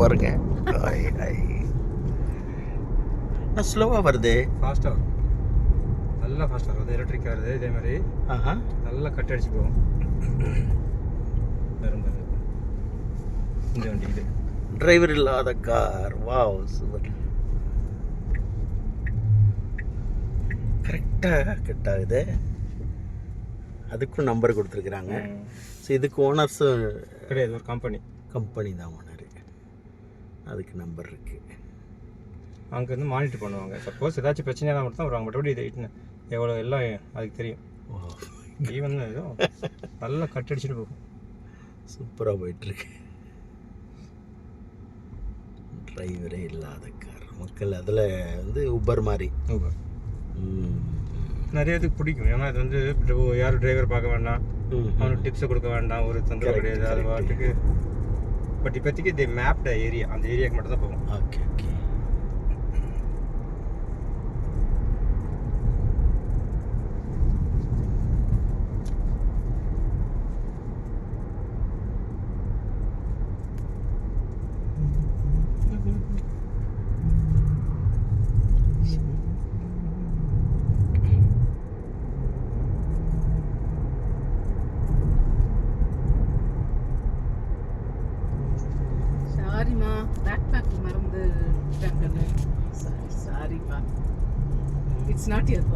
பாருங்க ஸ்லோவாக வருது, ஃபாஸ்ட்டாக வரும், நல்லா ஃபாஸ்ட்டாக வருது. எலக்ட்ரிக் வருது, இதே மாதிரி நல்லா கட் அடிச்சு போகும். வரும்போது இந்த வண்டி இது டிரைவர் இல்லாத கார். Wow, super. கரெக்டாக கட் ஆகுது. அதுக்கும் நம்பர் கொடுத்துருக்குறாங்க. ஸோ இதுக்கு ஓனர்ஸும் கிடையாது, ஒரு கம்பெனி தான் ஓனர். அதுக்கு நம்பர் இருக்குது. அங்கே வந்து மானிட்டர் பண்ணுவாங்க. சப்போஸ் ஏதாச்சும் பிரச்சனையாக மட்டும் தான் வருவாங்க. மற்றபடி இது எவ்வளோ எல்லாம் அதுக்கு தெரியும். ஈவன் ஏதோ நல்லா கட் அடிச்சுட்டு போகும். சூப்பராக போயிட்டுருக்கு. டிரைவரே இல்லாத கார். மக்கள் அதில் வந்து உபர் மாதிரி. ஊபர் நிறைய இதுக்கு பிடிக்கும். ஏன்னா இது வந்து யாரும் டிரைவர் பார்க்க வேண்டாம், அவனுக்கு டிப்ஸை கொடுக்க வேண்டாம், ஒரு தொந்தரவு கிடையாது. அது பாட்டுக்கு. பட் இப்போதைக்கு தி மேப்ட ஏரியா, அந்த ஏரியாவுக்கு மட்டும் தான் போகும். Okay okay. சாரிமா, பேக் பேக் மறந்து சாரிப்பா. It's not your